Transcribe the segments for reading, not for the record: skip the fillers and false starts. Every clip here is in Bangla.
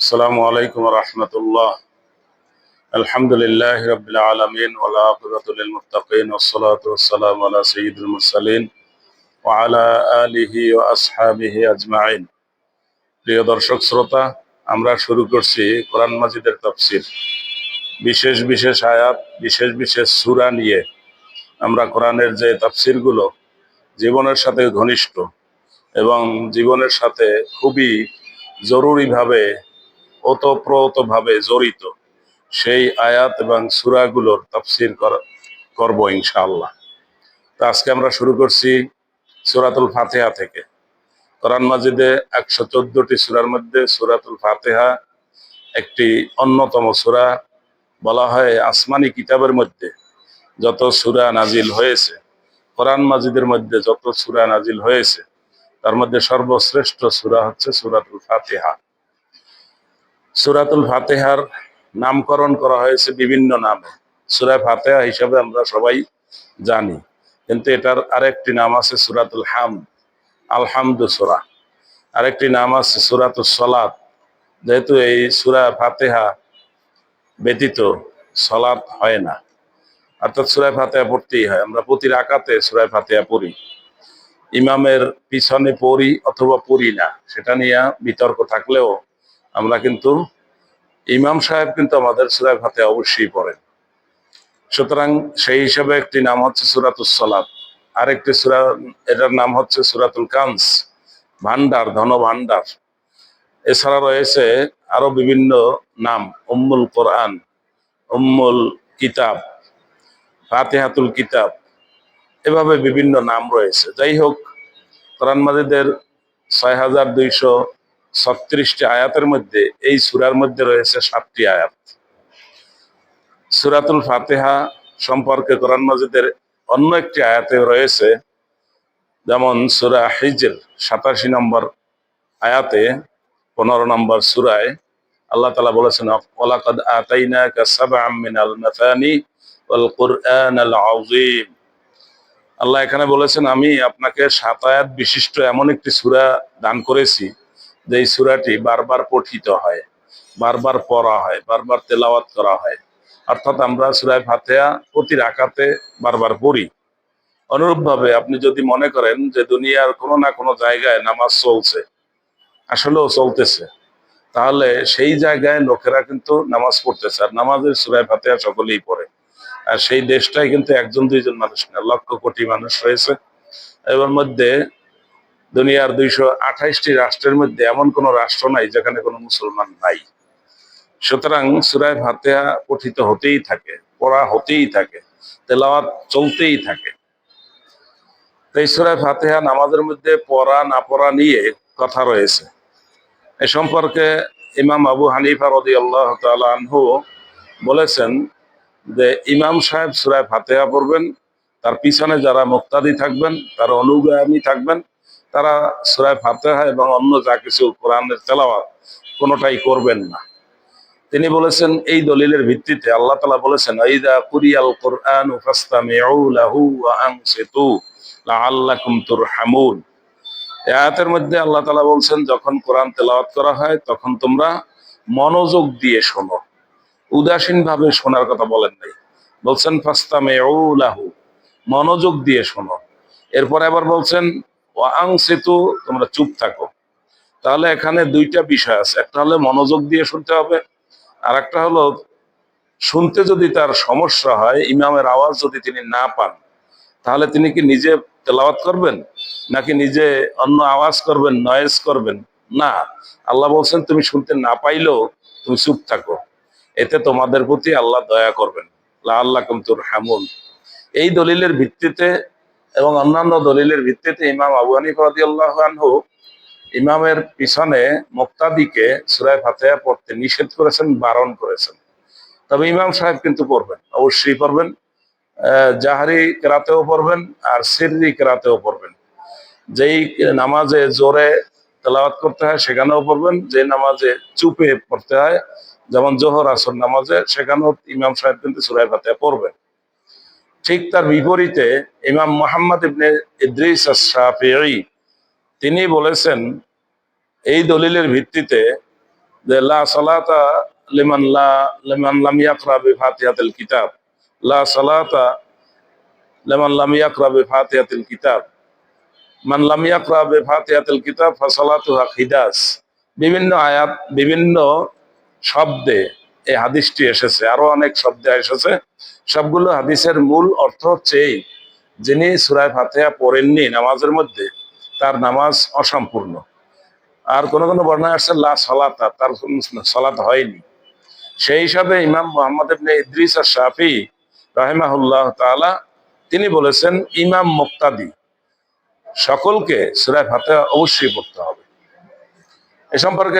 আসসালামু আলাইকুম ওয়া রাহমাতুল্লাহ। আলহামদুলিল্লাহি রাব্বিল আলামিন ওয়াল আকিবাতু লিল মুত্তাকিন ওয়াসসালাতু ওয়াসসালামু আলা সাইয়্যিদিল মুরসালিন ওয়া আলা আলিহি ওয়া আসহাবিহি আজমাইন। প্রিয় দর্শক শ্রোতা, আমরা শুরু করছি কোরআন মাজিদের তাফসীর। বিশেষ বিশেষ আয়াত, বিশেষ বিশেষ সূরা নিয়ে আমরা কোরআনের যে তাফসীরগুলো জীবনের সাথে ঘনিষ্ঠ এবং জীবনের সাথে খুবই জরুরিভাবে ওতপ্রোতভাবে জড়িত সেই আয়াত এবং সূরাগুলোর তাফসীর করব ইনশাআল্লাহ। তো আজকে আমরা শুরু করছি সূরাতুল ফাতিহা থেকে। কোরআন মাজিদে 114টি সূরার মধ্যে সূরাতুল ফাতিহা একটি অন্যতম সূরা। বলা হয় আসমানি কিতাবের মধ্যে যত সূরা নাজিল হয়েছে, কোরআন মাজিদের মধ্যে যত সূরা নাজিল হয়েছে, তার মধ্যে সর্বশ্রেষ্ঠ সূরা হচ্ছে সূরাতুল ফাতিহা। সূরাতুল ফাতিহার নামকরণ করা হয়েছে বিভিন্ন নামে। সূরা ফাতিহা হিসাবে আমরা সবাই জানি, কিন্তু এটার আরেকটি নাম আছে সূরাতুল হামদ, আলহামদু সূরা। আরেকটি নাম আছে সূরাতুস সালাত, যেহেতু এই সূরা ফাতিহা ব্যতীত সালাত হয় না, অর্থাৎ সূরা ফাতিহা পড়তেই হয়। আমরা প্রতি রাকাতে সূরা ফাতিহা পড়ি, ইমামের পিছনে পড়ি অথবা পড়ি না, সেটা নিয়ে বিতর্ক থাকলেও আমরা কিন্তু ইমাম সাহেব কিন্তু আমাদের সূরা ফাতিহা অবশ্যই পড়েন। সুতরাং সেই হিসাবে একটি নাম হচ্ছে সূরাতুস সালাত, আরেকটি সূরা এটার নাম হচ্ছে সূরাতুল কানজ, ভান্ডার, ধন ভান্ডার। এছাড়া রয়েছে আরো বিভিন্ন নাম, উম্মুল কোরআন, উম্মুল কিতাব, ফাতিহাতুল কিতাব, এভাবে বিভিন্ন নাম রয়েছে। যাই হোক, কোরআন মাজিদের ৬,২৩৬টি আয়াতের মধ্যে এই সূরার মধ্যে রয়েছে ৭টি আয়াত। সূরাতুল ফাতিহা সম্পর্কে কোরআন মাজিদের অন্য একটি আয়াতে রয়েছে, যেমন সূরা হিজর ৮৭ নম্বর আয়াতে ১৫ নম্বর সূরায় আল্লাহ তাআলা বলেছেন, ওয়ালাকাদ আতাইনাকা সাবআম মিনাল মাসানি ওয়াল কুরআনাল আযীম। আল্লাহ এখানে বলেছেন, আমি আপনাকে ৭ আয়াত বিশিষ্ট এমন একটি সূরা দান করেছি, যে এই সূরাটি বারবার পঠিত হয়, বারবার পড়া হয়, বারবার তেলাওয়াত করা হয়। অর্থাৎ আমরা সূরা ফাতিহা প্রতি রাকাতে বারবার পড়ি। অনুরূপভাবে আপনি যদি মনে করেন যে দুনিয়ার কোনো না কোনো জায়গায় নামাজ চলছে, আসলেও চলতেছে, তাহলে সেই জায়গায় লোকেরা কিন্তু নামাজ পড়তেছে, আর নামাজের সূরা ফাতিহা সকলেই পড়ে। আর সেই দেশটাই কিন্তু একজন দুইজন মানুষ না, লক্ষ কোটি মানুষ রয়েছে। এর মধ্যে দুনিয়ার ২২৮টি রাষ্ট্রের মধ্যে এমন কোনো রাষ্ট্র নাই যেখানে কোনো মুসলমান নাই। সুতরাং সূরা ফাতিহা পঠিত হতেই থাকে, পড়া হতেই থাকে, তেলাওয়াত চলতেই থাকে। এই সূরা ফাতিহা নামাজের মধ্যে পড়া না পড়া নিয়ে কথা রয়েছে। এ সম্পর্কে ইমাম আবু হানিফা রাদিয়াল্লাহু তাআলা আনহু বলেছেন যে ইমাম সাহেব সূরা ফাতিহা পড়বেন, তার পিছনে যারা মুক্তাদি থাকবেন, তার অনুগামী থাকবেন, তারা সূরা ফাতিহা এবং অন্য যা কিছু কোরআনের তেলাওয়াত কোনোটাই করবেন না। তিনি বলেছেন, এই দলিলের ভিত্তিতে আল্লাহ তাআলা বলেছেন, আইযা কুরিয়াল কুরআনু ফাসতামিউ লাহু ওয়া আনসিতু লাআল্লাকুম তুরহামুন। এই আয়াতের মধ্যে আল্লাহ তাআলা বলছেন, যখন কোরআন তেলাওয়াত করা হয় তখন তোমরা মনোযোগ দিয়ে শোনো। উদাসীন ভাবে শোনার কথা বলেন নাই, বলছেন ফাসতামিউ লাহু, মনোযোগ দিয়ে শোনো। এরপরে আবার বলছেন ওয়া আনসিতু, তোমরা চুপ থাকো। তাহলে এখানে দুইটা বিষয় আছে, একটা হলো মনোযোগ দিয়ে শুনতে হবে, আর একটা হলো শুনতে যদি তার সমস্যা হয়, ইমামের আওয়াজ যদি তিনি না পান, তাহলে তিনি কি নিজে তেলাওয়াত করবেন নাকি নিজে অন্য আওয়াজ করবেন, নয়েজ করবেন? না, আল্লাহ বলছেন তুমি শুনতে না পাইলেও তুমি চুপ থাকো, এতে তোমাদের প্রতি আল্লাহ দয়া করবেন, লাআল্লাকুম তুরহামুন। এই দলিলের ভিত্তিতে এবং অন্যান্য দলিলের ভিত্তিতে ইমাম আবু হানিফা রাদিয়াল্লাহু আনহু ইমামের পিছনে মুক্তাদিকে সূরা ফাতিহা পড়তে নিষেধ করেছেন, বারণ করেছেন। তবে ইমাম সাহেব কিন্তু পড়বেন, অবশ্যই পড়বেন। জাহরি কেরাতেও পড়বেন আর সিররি কেরাতেও পড়বেন। যেই নামাজে জোরে তেলাওয়াত করতে হয় সেখানেও পড়বেন, যে নামাজে চুপে পড়তে হয়, যেমন জোহর আসর নামাজে, সেখানেও ইমাম সাহেব কিন্তু সূরা ফাতিহা পড়বেন। ঠিক তার বিপরীতে ইমাম মুহাম্মদ ইবনে ইদ্রিস আশ-শাফিঈ তিনি বলেছেন, এই দলিলের ভিত্তিতে যে লা সালাতা লিমান লাম ইয়াকরা বিফাতিহাতিল কিতাব, লা সালাতা লিমান লাম ইয়াকরা বিফাতিহাতিল কিতাব, মান লাম ইয়াকরা বিফাতিহাতিল কিতাব ফাসালাতুহা খিদাস। বিভিন্ন আয়াত, বিভিন্ন শব্দে এই হাদিসটি এসেছে, আরো অনেক শব্দে এসেছে। সবগুলো হাদিসের মূল অর্থ হচ্ছে এই, যিনি সূরা ফাতিহা পড়েননি নামাজের মধ্যে, তার নামাজ অসম্পূর্ণ। আর কোন কোন বর্ণনা আসছে লা সালাতা, তার সালাত হয়নি। সেই হিসাবে ইমাম মুহাম্মদ ইবনে ইদ্রিস আশ-শাফিঈ রাহিমাহুল্লাহ তাআলা তিনি বলেছেন, ইমাম মুক্তাদি সকলকে সূরা ফাতিহা অবশ্যই পড়তে হবে। এ সম্পর্কে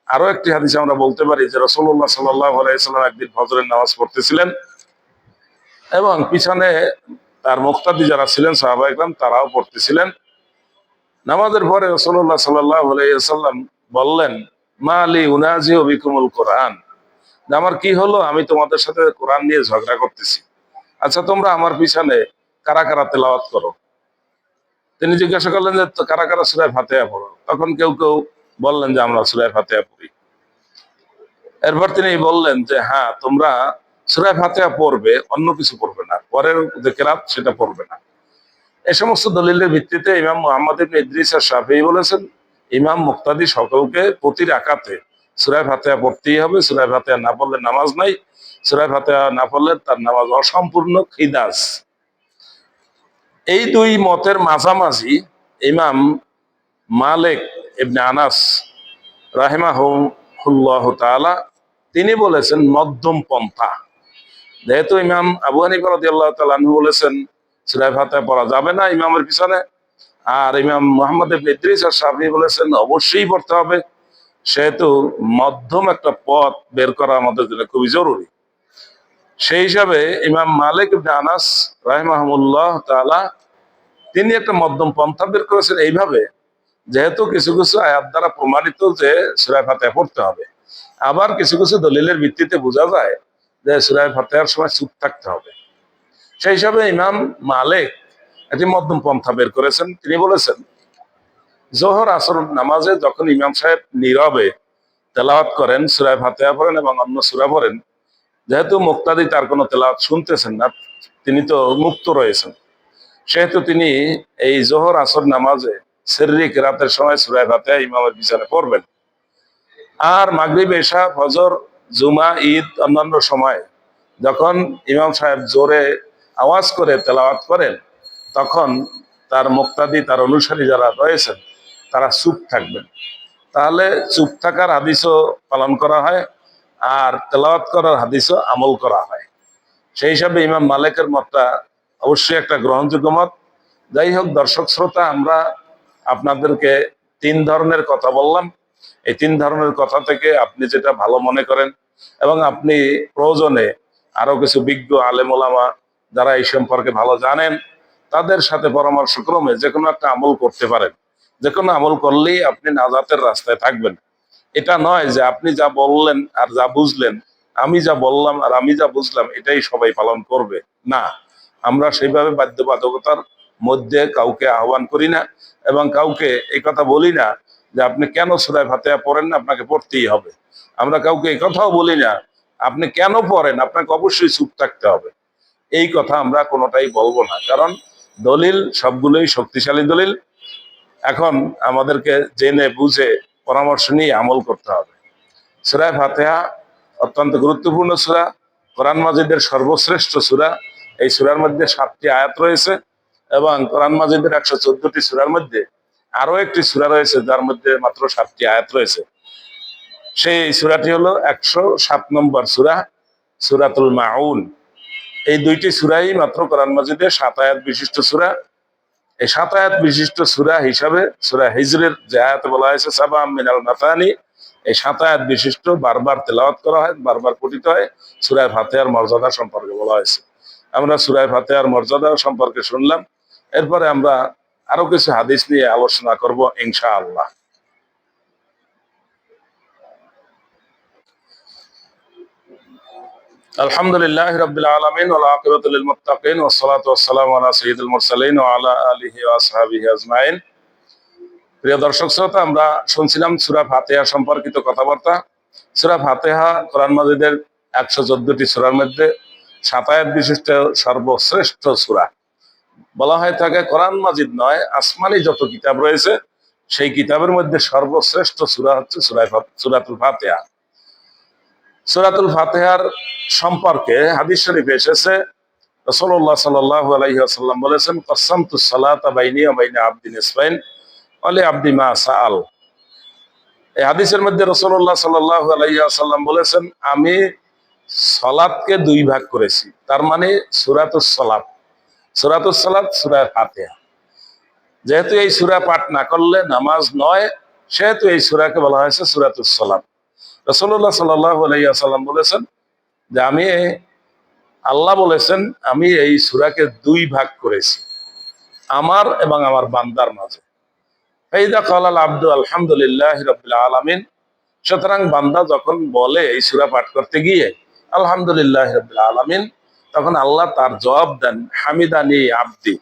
আরো একটি হাদিস আমরা বলতে পারি যে রাসূলুল্লাহ সাল্লাল্লাহু আলাইহি ওয়াসাল্লাম একদিন ফজরের নামাজ পড়তেছিলেন এবং পিছনে তার মুক্তাদি যারা ছিলেন সাহাবায়ে কেরাম তারাও পড়তেছিলেন। নামাজের পরে রাসূলুল্লাহ সাল্লাল্লাহু আলাইহি ওয়াসাল্লাম বললেন, মা লি উনাজিউ বিকুমুল কোরআন, আমার কি হলো, আমি তোমাদের সাথে কোরআন নিয়ে ঝগড়া করতেছি। আচ্ছা, তোমরা আমার পিছনে কারা কারা তেলাওয়াত করো? তিনি জিজ্ঞাসা করলেন যে কারা কারা সূরা ফাতিহা পড়ো? তখন কেউ কেউ বললেন যে আমরা সূরা ফাতিহা পড়ি। এরপর তিনি বললেন যে হ্যাঁ, তোমরা সূরা ফাতিহা পড়বে, অন্য কিছু পড়বে না, পরের যে কেরাত সেটা পড়বে না। এই সমস্ত দলিলের ভিত্তিতে ইমাম মুহাম্মদ ইবনে ইদ্রিস আশ-শাফিঈ বলেছেন, ইমাম মুক্তাদি সকলকে প্রতি রাকাতে সূরা ফাতিহা পড়তেই হবে। সূরা ফাতিহা না পড়লে নামাজ নাই, সূরা ফাতিহা না পড়লে তার নামাজ অসম্পূর্ণ, খিদাস। এই দুই মতের মাঝামাঝি ইমাম মালিক ইবনে আনাস রাহিমাহুল্লাহ তাআলা তিনি বলেছেন মধ্যম পন্থা। যেহেতু ইমাম আবু হানিফা রাদিয়াল্লাহু তাআলা আনহু বলেছেন সূরা ফাতিহা পড়া যাবে না ইমামের পিছনে, আর ইমাম মুহাম্মদ ইবনে ইদ্রিস আশ-শাফিঈ বলেছেন অবশ্যই পড়তে হবে, সেহেতু মধ্যম একটা পথ বের করা আমাদের জন্য খুবই জরুরি। সেই হিসাবে ইমাম মালিক ইবনে আনাস রাহিমাহুল্লাহ তাআলা তিনি একটা মধ্যম পন্থা বের করেছেন এইভাবে, যেহেতু কিছু কিছু আয়াত দ্বারা প্রমাণিত যে সূরা ফাতিহা পড়তে হবে, আবার কিছু কিছু দলিলের ভিত্তিতে বোঝা যায় যে সূরা ফাতিহার সময় চুপ থাকতে হবে। সেই হিসাবে ইমাম মালিক একটি মধ্যম পন্থা বের করেছেন। তিনি বলেছেন, জোহর আসর নামাজে যখন ইমাম সাহেব নীরবে তেলাওয়াত করেন, সূরা ফাতিহা পড়েন এবং অন্য সূরা পড়েন, যেহেতু মুক্তাদি তার কোনো তেলাওয়াত শুনতেছেন না, তিনি তো মুক্ত রয়েছেন, সেহেতু তিনি এই জোহর আসর নামাজে সিররি কিরাতের সময় সূরা ফাতিহা ইমামের পিছনে পড়বেন। আর মাগরিব, এশা, ফজর, জুমা, ঈদ, অন্যান্য সময় যখন ইমাম সাহেব জোরে আওয়াজ করে তেলাওয়াত করেন, তখন তার মুক্তাদি, তার অনুসারী যারা রয়েছেন, তারা চুপ থাকবেন। তাহলে চুপ থাকার হাদিসও পালন করা হয় আর তেলাওয়াত করার হাদিসও আমল করা হয়। সেই হিসাবে ইমাম মালিকের মতটা অবশ্যই একটা গ্রহণযোগ্য মত। যাই হোক দর্শক শ্রোতা, আমরা আপনাদেরকে তিন ধরনের কথা বললাম। এই তিন ধরনের কথা থেকে আপনি যেটা ভালো মনে করেন এবং আপনি প্রয়োজনে আরো কিছু বিজ্ঞ আলেম ওলামা যারা এই সম্পর্কে ভালো জানেন তাদের সাথে পরামর্শক্রমে যে কোনো একটা আমল করতে পারেন। যে কোনো আমল করলেই আপনি নাজাতের রাস্তায় থাকবেন। এটা নয় যে আপনি যা বললেন আর যা বুঝলেন, আমি যা বললাম আর আমি যা বুঝলাম এটাই সবাই পালন করবে, না। আমরা সেইভাবে বাধ্যবাধকতার মধ্যে কাউকে আহ্বান করি না এবং কাউকে এই কথা বলি না যে আপনি কেন সূরা ফাতিহা পড়েন না, আপনাকে পড়তেই হবে। আমরা কাউকে এই কথাও বলি না আপনি কেন পড়েন, আপনাকে অবশ্যই চুপ থাকতে হবে। এই কথা আমরা কোনোটাই বলবো না, কারণ দলিল সবগুলোই শক্তিশালী দলিল। এখন আমাদেরকে জেনে বুঝে পরামর্শ নিয়ে আমল করতে হবে। সূরা ফাতিহা অত্যন্ত গুরুত্বপূর্ণ সূরা, কোরআন মাজিদের সর্বশ্রেষ্ঠ সূরা। এই সূরার মধ্যে 7টি আয়াত রয়েছে এবং কোরআন মাজিদের 114টি সূরার মধ্যে আরো একটি সূরা রয়েছে যার মধ্যে মাত্র 7টি আয়াত রয়েছে। সেই সূরাটি হলো 107 নম্বর সূরা, সূরাতুল মাউন। এই দুইটি সূরাই মাত্র কোরআন মাজিদের 7 আয়াত বিশিষ্ট সূরা। এই 7 আয়াত বিশিষ্ট সূরা হিসাবে সূরা হিজরের যে আয়াতে বলা হয়েছে সাবাম মিনাল মাতানি, এই 7 আয়াত বিশিষ্ট বারবার তেলাওয়াত করা হয়, বারবার পঠিত হয়। সূরা ফাতিহার মর্যাদা সম্পর্কে বলা হয়েছে। আমরা সূরা ফাতিহার মর্যাদা সম্পর্কে শুনলাম, এরপরে আমরা আরো কিছু হাদিস নিয়ে আলোচনা করব ইনশাআল্লাহ। আলহামদুলিল্লাহ রাব্বিল আলামিন ওয়াল আকিবাতু লিল মুত্তাকিন ওয়াস সালাতু ওয়াস সালামু আলা সাইয়্যিদিল মুরসালিন ওয়া আলা আলিহি ওয়া আসহাবিহি আজমাইন। প্রিয় দর্শক শ্রোতা, আমরা শুনছিলাম সূরা ফাতিহা সম্পর্কিত কথাবার্তা। সূরা ফাতিহা কোরআন মাজিদের 114টি সূরার মধ্যে 7 আয়াত বিশিষ্ট সর্বশ্রেষ্ঠ সূরা। বলা হয় থাকে কোরআন মাজিদ নয়, আসমানি যত কিতাব রয়েছে সেই কিতাবের মধ্যে সর্বশ্রেষ্ঠ সূরা হচ্ছে সূরাতুল ফাতিহা। সূরাতুল ফাতিহার সম্পর্কে হাদিস শরীফে এসেছে, রাসূলুল্লাহ সাল্লাল্লাহু আলাইহি ওয়াসাল্লাম বলেছেন, কাসসামতুস সালাতা বাইনি ওয়া বাইনা আবদি নিসফাইন ওয়া লি আবদি মা সাআল। এই হাদিসের মধ্যে রাসূলুল্লাহ সাল্লাল্লাহু আলাইহি ওয়াসাল্লাম বলেছেন, আমি সালাতকে 2 ভাগ করেছি। তার মানে সূরাতুস সালাত, সূরাতুস সালাত সূরা ফাতিহা। যেহেতু এই সূরা পাঠ না করলে নামাজ নয়, সেহেতু এই সূরাকে বলা হয়েছে সূরাতুস সালাত। রাসূলুল্লাহ সাল্লাল্লাহু আলাইহি ওয়াসাল্লাম বলেছেন যে আল্লাহ বলেছেন আমি এই সূরাকে 2 ভাগ করেছি আমার এবং আমার বান্দার মাঝে। ফাইদা ক্বালাল আবদু আলহামদুলিল্লাহি রাব্বিল আলামিন, সুতরাং বান্দা যখন বলে এই সূরা পাঠ করতে গিয়ে আলহামদুলিল্লাহি রাব্বিল আলামিন, তখন আল্লাহ তার জবাব দেন হামিদানি আবদি,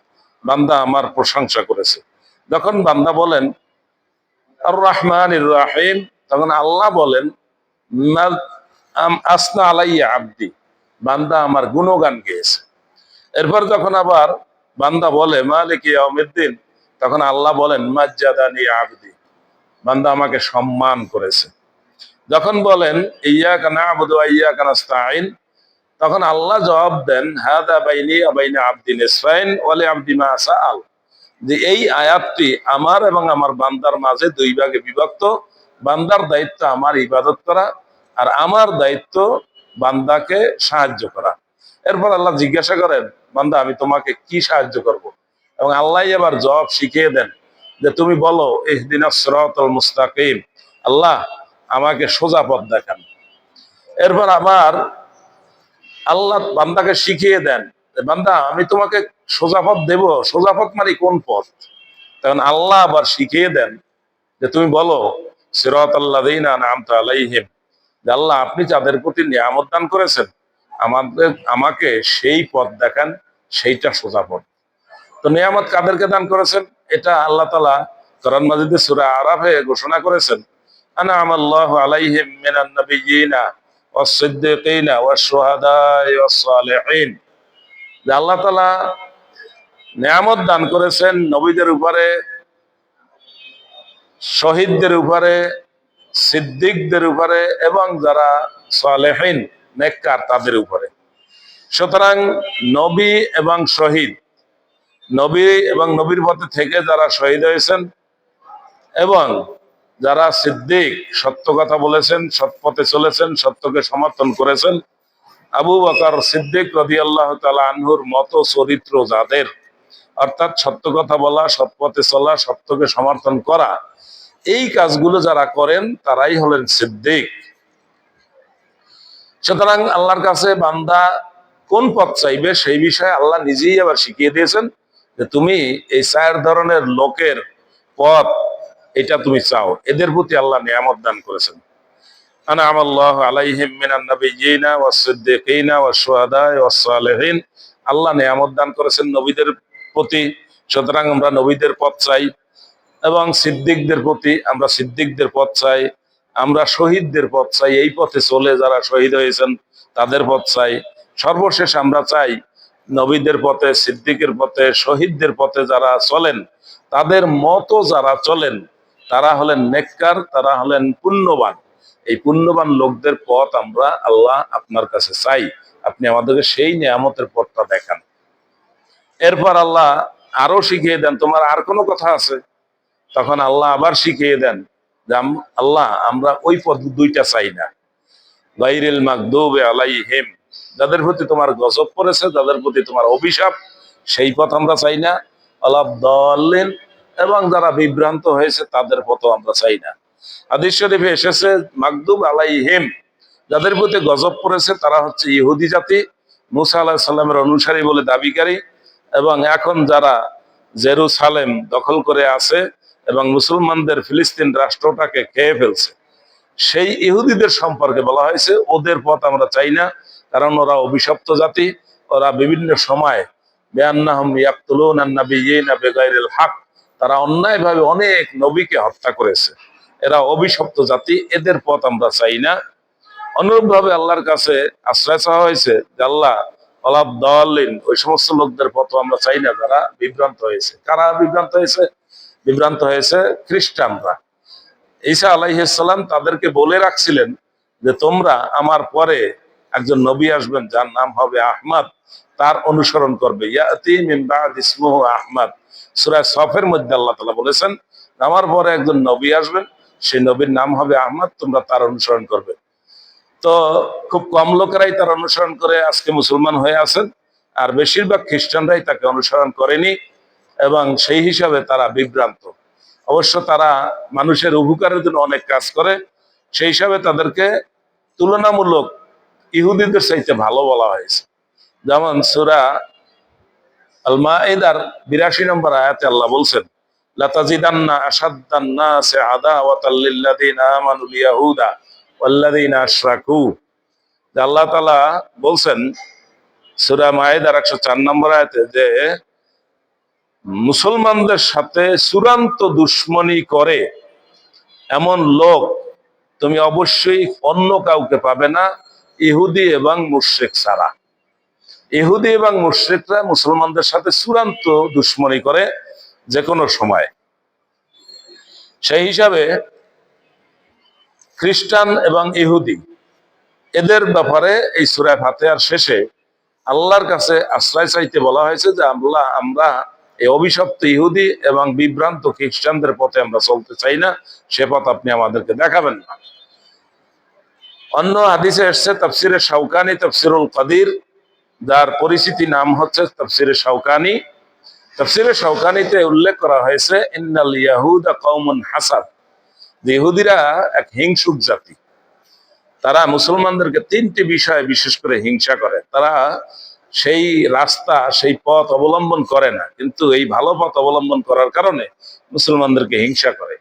বান্দা আমার প্রশংসা করেছে। যখন বান্দা বলেন আর রহমানির রহিম, তখন আল্লাহ বলেন আসনা আলাইয়া আবদি, বান্দা আমার গুণগান গেয়েছে। এরপর যখন আবার বান্দা বলে মালিক ইয়াউমিদ্দিন, তখন আল্লাহ বলেন মাজ্জাদানি আবদি, বান্দা আমাকে সম্মান করেছে। যখন বলেন ইয়্যাকা না'বুদু ওয়া ইয়্যাকা নাস্তাঈন, তখন আল্লাহ জবাব দেন হাদা বাইনি ওয়া বাইনা আবদি নিসফাইন ওয়া লি আবদি মা সাআল, যে এই আয়াতটি আমার এবং আমার বান্দার মাঝে 2 ভাগে বিভক্ত। বান্দার দায়িত্ব আমার ইবাদত করা, আর আমার দায়িত্ব বান্দাকে সাহায্য করা। এরপর আল্লাহ জিজ্ঞাসা করেন, বান্দা আমি তোমাকে কি সাহায্য করব? এবং আল্লাহ এবার জবাব শিখিয়ে দেন যে তুমি বলো ইহদিনাস সিরাতাল মুস্তাকিম, আল্লাহ আমাকে সোজা পথ দেখান। এরপর আবার আল্লাহ বান্দাকে শিখিয়ে দেন যে বান্দা আমি তোমাকে সোজা পথ দেব, সোজা পথ মানে কোন পথ? তখন আল্লাহ আবার শিখিয়ে দেন যে তুমি বলো সিরাতাল্লাযীনা আন'আমতা আলাইহিম, যে আল্লাহ আপনি যাদের প্রতি নিয়ামত দান করেছেন আমাকে সেই পথ দেখান, সেইটা সোজা পথ। তো নিয়ামত কাদেরকে দান করেছেন? এটা আল্লাহ তাআলা কোরআন মাজিদে সূরা আরাফে ঘোষণা করেছেন, আন'আমাল্লাহু আলাইহিম মিনান নাবিয়্যিনা ওয়াস সিদ্দীকিনা ওয়াশ শুহাদা'i ওয়াস সালিহিন, যে আল্লাহ তাআলা নিয়ামত দান করেছেন নবীদের উপরে, শহীদদের উপরে, সিদ্দিকদের উপরে এবং যারা সালেহিন নেককার তাদের উপরে। সুতরাং নবী এবং শহীদ, নবী এবং নবীর পথে থেকে যারা শহীদ হয়েছেন এবং যারা সিদ্দিক, সত্য কথা বলেছেন, সৎ পথে চলেছেন, সত্যকে সমর্থন করেছেন, আবু বকর সিদ্দিক রাদিয়াল্লাহু তাআলা আনহুর মতো চরিত্র যাদের, অর্থাৎ সত্য কথা বলা, সৎ পথে চলা, সত্যকে সমর্থন করা, এই কাজগুলো যারা করেন তারাই হলেন সিদ্দিক। সুতরাং আল্লাহর কাছে বান্দা কোন পথ চাইবে সেই বিষয়ে আল্লাহ নিজেই আবার শিখিয়ে দিয়েছেন যে তুমি এই 4 ধরনের লোকের পথ এটা তুমি চাও, এদের প্রতি আল্লাহ নিয়ামত দান করেছেন। আন'আমাল্লাহু আলাইহিম মিনান নাবিয়্যিনা ওয়াস সিদ্দীকিনা ওয়াশ শুহাদা'i ওয়াস সালিহিন, আল্লাহ নিয়ামত দান করেছেন নবীদের প্রতি, সুতরাং আমরা নবীদের পথ চাই। এবং সিদ্দিকদের প্রতি আমরা সিদ্দিকদের পথ চাই, আমরা শহীদদের পথ চাই, এই পথে চলে যারা শহীদ হয়েছেন তাদের পথ চাই। সর্বশেষ আমরা চাই নবীদের পথে, সিদ্দিকের পথে, শহীদদের পথে যারা চলেন তাদের মতো যারা চলেন তারা হলেন নেককার, তারা হলেন পুণ্যবান। এই পুণ্যবান লোকদের পথ আমরা আল্লাহ আপনার কাছে চাই, আপনি আমাদেরকে সেই নিয়ামতের পথটা দেখান। এরপর আল্লাহ আরো শিখিয়ে দেন তোমার আর কোনো কথা আছে? তখন আল্লাহ আবার শিখিয়ে দেন যে আল্লাহ আমরা ওই পথ 2টা চাই না, গায়রিল মাগদুবি আলাইহিম, যাদের প্রতি তোমার গজব পড়েছে, যাদের প্রতি তোমার অভিশাপ, সেই পথ আমরা চাই না, ওয়ালাদ-দাল্লিন, এবং যারা বিভ্রান্ত হয়েছে তাদের পথও আমরা চাই না। হাদিস শরীফে এসেছে মাগদুব আলাইহিম, যাদের প্রতি গজব পড়েছে তারা হচ্ছে ইহুদি জাতি, মুসা আলাইহিস সালামের অনুসারী বলে দাবিকারী, এবং এখন যারা জেরুসালেম দখল করে আছে এবং মুসলমানদের ফিলিস্তিন রাষ্ট্রটাকে খেয়ে ফেলছে, সেই ইহুদিদের সম্পর্কে বলা হয়েছে ওদের পথ আমরা চাই না, কারণ ওরা অভিশপ্ত জাতি, ওরা বিভিন্ন সময় বিআন্নাহুম ইয়াকতুলুনান নাবিয়্যিনা বিগাইরিল হক, তারা অন্যায়ভাবে অনেক নবীকে হত্যা করেছে। এরা অভিশপ্ত জাতি, এদের পথ আমরা চাই না। অনুরূপভাবে আল্লাহর কাছে আশ্রয় চাওয়া হয়েছে যে আল্লাহ আলাদ-দাল্লিন, ওই সমস্ত লোকদের পথ আমরা চাই না যারা বিভ্রান্ত হয়েছে। কারা বিভ্রান্ত হয়েছে? বিভ্রান্ত হয়েছে খ্রিস্টানরা। ঈসা আলাইহিস সালাম তাদেরকে বলে রাখছিলেন যে তোমরা আমার পরে একজন নবী আসবেন যার নাম হবে আহমদ, তার অনুসরণ করবে। ইয়াতি মিন বাদ ইসমুহু আহমদ, সূরা সফের মধ্যে আল্লাহ তাআলা বলেছেন আমার পরে একজন নবী আসবেন, সেই নবীর নাম হবে আহমদ, তোমরা তার অনুসরণ করবে। তো খুব কম লোকেরাই তার অনুসরণ করে আজকে মুসলমান হয়ে আছেন, আর বেশিরভাগ খ্রিস্টানরাই তাকে অনুসরণ করেনি, এবং সেই হিসাবে তারা বিভ্রান্ত। অবশ্য তারা মানুষের উপকারের জন্য অনেক কাজ করে, সেই হিসাবে তাদেরকে তুলনামূলক ইহুদিদের চাইতে ভালো বলা হয়েছে। যেমন সূরা আল মাইদার ৮২ নম্বর আয়াতে আল্লাহ বলছেন লাতাজিদান্না আশাদ্দান নাসি আদাওয়াতাল লিল্লাযিনা আমানুল ইয়াহুদা ওয়াল্লাযিনা আশরাকু। আল্লাহ তাআলা বলছেন সূরা মাইদার ১০৪ নম্বর আয়াতে যে মুসলমানদের সাথে চূড়ান্ত দুশ্মনী করে এমন লোক তুমি অবশ্যই অন্য কাউকে পাবে না, ইহুদি এবং মুশরিক ছাড়া। ইহুদি এবং মুশরিকরা মুসলমানদের সাথে চূড়ান্ত দুশ্মনী করে যে কোনো সময়। সেই হিসাবে খ্রিস্টান এবং ইহুদি এদের ব্যাপারে এই সূরা ফাতিহার শেষে আল্লাহর কাছে আশ্রয় চাইতে বলা হয়েছে যে আমরা এই অভিশপ্ত ইহুদি এবং বিভ্রান্ত খ্রিস্টানদের পথে আমরা চলতে চাই না, সে পথ আপনি আমাদেরকে দেখাবেন না। অন্য হাদিসে এসছে তাফসিরে শাওকানি, তাফসিরুল কাদির, যার পরিচিতি নাম হচ্ছে তাফসিরে শাওকানি। তাফসিরে শাওকানিতে উল্লেখ করা হয়েছে ইন্নাল ইয়াহুদা কওমুন হাসাদ, যে ইহুদিরা এক হিংসুক জাতি। তারা মুসলমানদেরকে তিনটি বিষয়ে বিশেষ করে হিংসা করে। তারা সেই রাস্তা, সেই পথ অবলম্বন করে না, কিন্তু এই ভালো পথ অবলম্বন করার কারণে মুসলমানদেরকে হিংসা করে।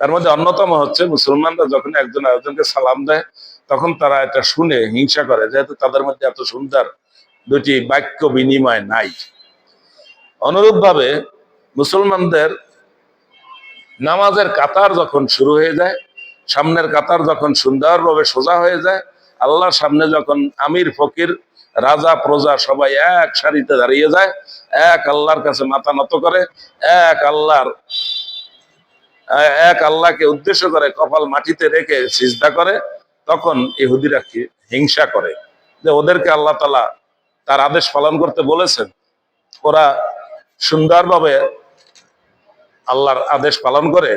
তার মধ্যে অন্যতম হচ্ছে মুসলমানরা যখন একজন আরেকজনকে সালাম দেয় তখন তারা এটা শুনে হিংসা করে, যেহেতু তাদের মধ্যে এত সুন্দর দুটি বাক্য বিনিময় নাই। অনুরূপভাবে মুসলমানদের নামাজের কাতার যখন শুরু হয়ে যায়, সামনের কাতার যখন সুন্দরভাবে সোজা হয়ে যায়, আল্লাহর সামনে যখন আমির ফকির রাজা প্রজা সবাই এক সারিতে দাঁড়িয়ে যায়, এক আল্লাহর কাছে মাথা নত করে, এক আল্লাহকে উদ্দেশ্য করে কপাল মাটিতে রেখে সিজদা করে, তখন ইহুদিরা হিংসা করে যে ওদেরকে আল্লাহ তাআলা তার আদেশ পালন করতে বলেছেন, ওরা সুন্দরভাবে আল্লাহর আদেশ পালন করে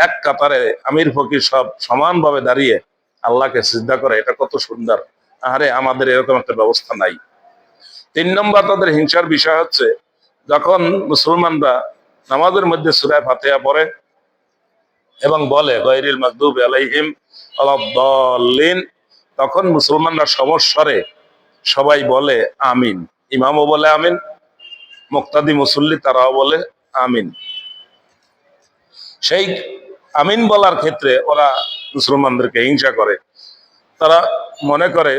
এক কাতারে আমির ফকির সব সমানভাবে দাঁড়িয়ে আল্লাহকে সিজদা করে। এটা কত সুন্দর! আরে আমাদের এরকম একটা ব্যবস্থা নাই। ৩ নম্বর তাদের হিংসার বিষয় হচ্ছে যখন মুসলমানরা নামাজের মধ্যে সূরা ফাতিহা পড়ে এবং বলে গায়রিল মাগদুবি আলাইহিম ওয়ালাদ-দাল্লিন, তখন মুসলমানরা সমস্বরে সবাই বলে আমিন। ইমামও বলে আমিন, মুক্তাদি মুসল্লি তারাও বলে আমিন। সেই আমিন বলার ক্ষেত্রে ওরা মুসলমানদেরকে হিংসা করে। তারা মনে করে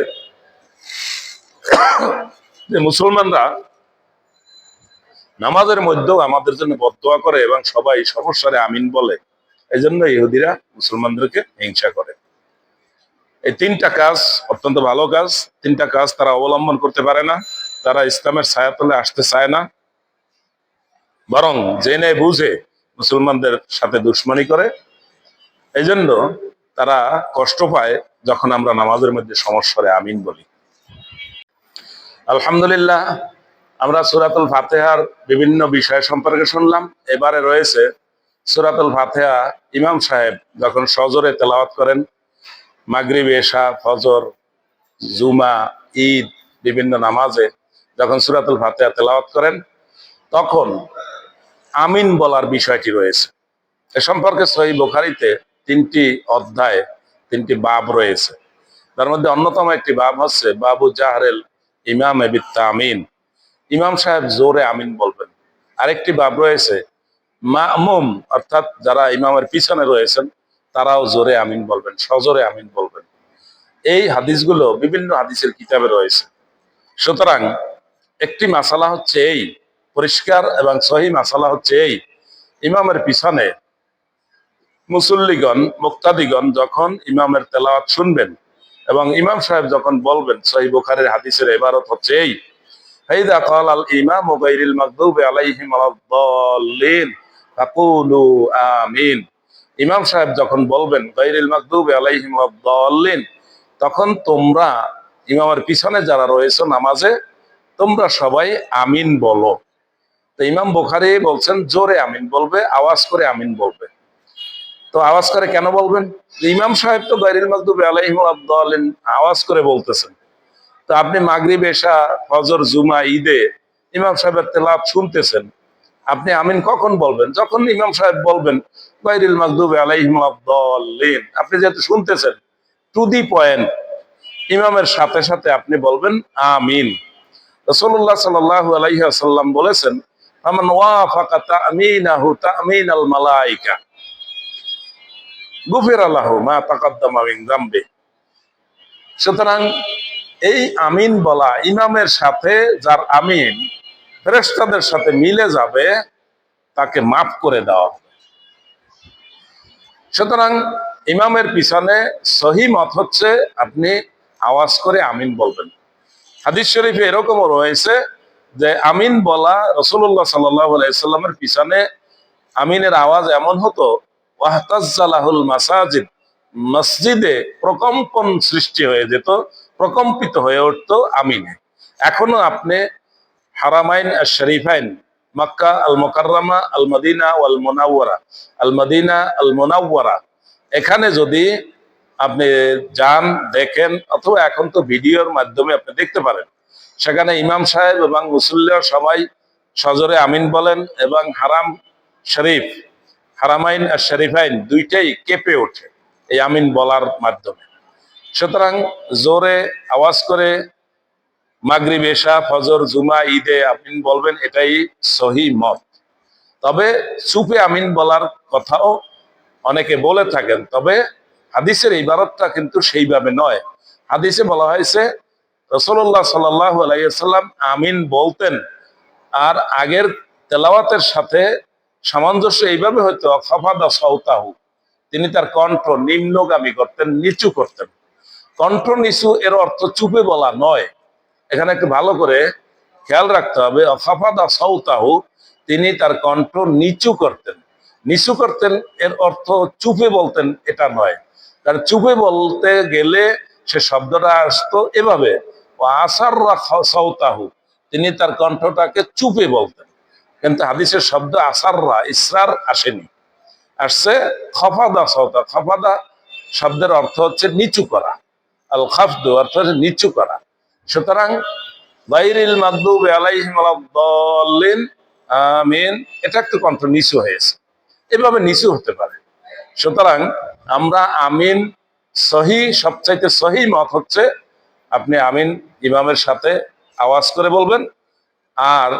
যে মুসলমানরা নামাজের মধ্যেও আমাদের জন্য বদদোয়া করে এবং সবাই সমস্যারে আমিন বলে, এই জন্য ইহুদিরা মুসলমানদেরকে হিংসা করে। এই ৩টা কাজ অত্যন্ত ভালো কাজ, ৩টা কাজ তারা অবলম্বন করতে পারে না। তারা ইসলামের ছায়াতলে আসতে চায় না, বরং জেনে বুঝে মুসলমানদের সাথে দুশ্মনী করে। এই জন্য তারা কষ্ট পায় যখন আমরা নামাজের মধ্যে সমস্যারে আমিন বলি। আলহামদুলিল্লাহ, আমরা সূরাতুল ফাতিহার বিভিন্ন বিষয় সম্পর্কে শুনলাম। এবারে রয়েছে সূরাতুল ফাতিহা ইমাম সাহেব যখন সজরে তেলাওয়াত করেন, মাগরিব, এশা, ফজর, জুমা, ঈদ, বিভিন্ন নামাজে যখন সূরাতুল ফাতিহা তেলাওয়াত করেন তখন আমিন বলার বিষয়টি রয়েছে। এ সম্পর্কে সহিহ বুখারীতে ৩টি অধ্যায়, ৩টি বাব রয়েছে। তার মধ্যে অন্যতম একটি বাব হচ্ছে বাবু জাহরেল ইমাম বিত-তামিন, ইমাম সাহেব জোরে আমিন বলবেন। আরেকটি বাব রয়েছে মামুম, অর্থাৎ যারা ইমামের পিছনে রয়েছেন তারাও জোরে আমিন বলবেন, সজোরে আমিন বলবেন। এই হাদিসগুলো বিভিন্ন হাদিসের কিতাবে রয়েছে। সুতরাং একটি মাসালা হচ্ছে এই, পরিষ্কার এবং সহিহ মাসালা হচ্ছে এই, ইমামের পিছনে মুসল্লিগণ মুক্তাদিগণ যখন ইমামের তেলাওয়াত শুনবেন এবং ইমাম সাহেব যখন বলবেন, সহিহ বুখারীর হাদিসের ইবারত হচ্ছে এই, ফাইদা ক্বাল আল ইমামু গায়রিল মাগদুবি আলাইহিম ওয়ালাদ-দাল্লিন ফাকুলু আমিন। ইমাম সাহেব যখন বলবেন গায়রিল মাগদুবি আলাইহিম ওয়ালাদ-দাল্লিন, তখন তোমরা ইমামের পিছনে যারা রয়েছে নামাজে তোমরা সবাই আমিন বলো। তো ইমাম বুখারী বলছেন জোরে আমিন বলবে, আওয়াজ করে আমিন বলবে। তো আওয়াজ করে কেন বলবেন? ইমাম সাহেব তো গায়রিল মাগদুবি আলাইহিম ওয়ালাদ-দাল্লিন আওয়াজ করে বলতেছেন। তো আপনি মাগরিব, এশা, ফজর, জুমা, ঈদে ইমাম সাহেবের তেলাওয়াত শুনতেছেন, আপনি আমিন কখন বলবেন? যখন ইমাম সাহেব বলবেন গায়রিল মাগদুবি আলাইহিম ওয়ালাদ-দাল্লিন, আপনি যেহেতু শুনতেছেন, টু দি পয়েন্ট, ইমামের সাথে সাথে আপনি বলবেন আমিন। রাসূলুল্লাহ সাল্লাল্লাহু আলাইহি ওয়াসাল্লাম বলেছেন, ফামান ওয়াফাকা তা'মিনাহু তা'মিনাল মালায়েকা গুফিরা লাহু মা তাকাদ্দামা মিন যামবি। সুতরাং এই আমিন বলা, ইমামের সাথে যার আমিন ফেরেশতাদের সাথে মিলে যাবে, তাকে মাফ করে দেওয়া হবে। সুতরাং ইমামের পিছনে সহিহ মত হচ্ছে আপনি আওয়াজ করে আমিন বলবেন। হাদিস শরীফে এরকমও রয়েছে যে আমিন বলা, রাসূলুল্লাহ সাল্লাল্লাহু আলাইহি সাল্লামের পিছনে আমিনের আওয়াজ এমন হতো, ওয়াহতাজ্জালাহুল মাসাজিদ, মসজিদে প্রকম্পন সৃষ্টি হয়ে যেত, প্রকম্পিত হয়ে উঠতো আমিনে। এখনো আপনি হারামাইন আশ শরীফাইন, মক্কা আল মুকাররমা, আল মদিনা ওয়াল মুনাওয়ারা, আল মদিনা আল মুনাওয়ারা, এখানে যদি আপনি যান, দেখেন, অথবা এখন তো ভিডিওর মাধ্যমে আপনি দেখতে পারেন, সেখানে ইমাম সাহেব এবং মুসল্লিরা সবাই সজোরে আমিন বলেন এবং হারাম শরীফ, হারামাইন আর শরীফাইন দুইটাই কেঁপে ওঠে এই আমিন বলার মাধ্যমে। সুতরাং জোরে আওয়াজ করে মাগরিব, এশা, ফজর, জুমা, ঈদে আমিন বলবেন, এটাই সহিহ মত। তবে চুপে আমিন বলার কথাও অনেকে বলে থাকেন, তবে হাদিসের ইবারতটা কিন্তু সেইভাবে নয়। হাদিসে বলা হয়েছে রাসূলুল্লাহ সাল্লাল্লাহু আলাইহি ওয়াসাল্লাম আমিন বলতেন, আর আগের তেলাওয়াতের সাথে সামঞ্জস্য এইভাবে হতো, খাফাদা সাওতাহু, তিনি তার কণ্ঠ নিম্নগামী করতেন, নিচু করতেন। কণ্ঠ নিচু এর অর্থ চুপে বলা নয়, এখানে একটু ভালো করে খেয়াল রাখতে হবে। খাফাদা সাওতাহু, তিনি তার কণ্ঠ নিচু করতেন। নিচু করতেন এর অর্থ চুপে বলতেন এটা নয়, কারণ চুপে বলতে গেলে সে শব্দটা আসতো এভাবে, আসাররা সাওতাহু, তিনি তার কণ্ঠটাকে চুপে বলতেন। কিন্তু হাদিসের শব্দ আসাররা, ইসরার আসেনি, আসছে খফাদা সাওতা। খফাদা শব্দের অর্থ হচ্ছে নিচু করা, আল খাফদু অর্থ হচ্ছে নিচু করা। সুতরাং গায়রিল মাগদুবি আলাইহিম ওয়ালাদ-দাল্লিন আমিন, এটা একটু কণ্ঠ নিচু হয়েছে, এভাবে নিচু হতে পারে। সুতরাং আমরা আমিন সহি, সবচাইতে সহি মত হচ্ছে আপনি আমিন ইমামের সাথে আওয়াজ করে বলবেন, আর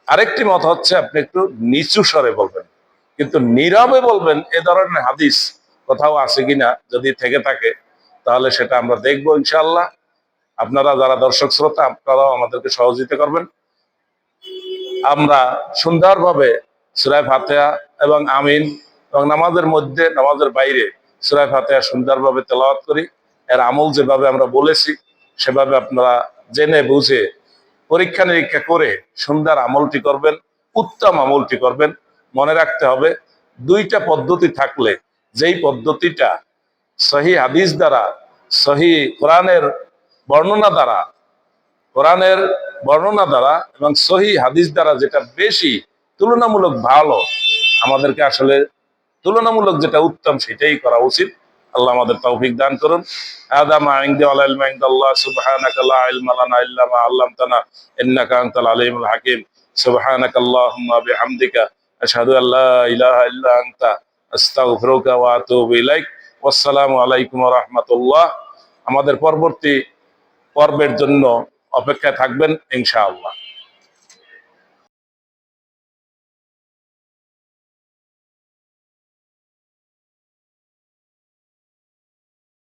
আরেকটি মত হচ্ছে আপনি একটু নিচু স্বরে বলবেন, কিন্তু নীরবে বলবেন। এ ধরনের হাদিস কোথাও আছে কিনা, যদি থেকে থাকে তাহলে সেটা আমরা দেখবো ইনশাআল্লাহ। আপনারা যারা দর্শক শ্রোতা, আপনারাও আমাদেরকে সহযোগিতা করবেন। আমরা সুন্দরভাবে সূরা ফাতিহা এবং আমিন এবং নামাজের মধ্যে, নামাজের বাইরে সূরা ফাতিহা সুন্দরভাবে তেলাওয়াত করি। এর আমল যেভাবে আমরা বলেছি সেভাবে আপনারা জেনে বুঝে পরীক্ষা নিরীক্ষা করে সুন্দর আমলটি করবেন, উত্তম আমলটি করবেন। মনে রাখতে হবে, দুইটা পদ্ধতি থাকলে, যেই পদ্ধতিটা সহি হাদিস দ্বারা, সহি কোরআনের বর্ণনা দ্বারা এবং সহি হাদিস দ্বারা যেটা বেশি তুলনামূলক ভালো, আমাদেরকে আসলে তুলনামূলক যেটা উত্তম সেটাই করা উচিত। আল্লাহ আমাদের তৌফিক দান করুন। হাদা মা ইনদি ওয়া লা ইলমা ইনদাল্লাহ, সুবহানাকা লা ইলমা লানা ইল্লা মা আল্লামতানা ইন্নাকা আনতাল আলিমুল হাকিম। সুবহানাকা আল্লাহুম্মা বিহামদিকা আশহাদু আল্লা ইলাহা ইল্লা আনতা আস্তাগফিরুকা ওয়া আতুবু ইলাইক। ওয়াসসালামু আলাইকুম ওয়া রাহমাতুল্লাহ। আমাদের পরবর্তী পর্বের জন্য অপেক্ষায় থাকবেন ইনশাআল্লাহ।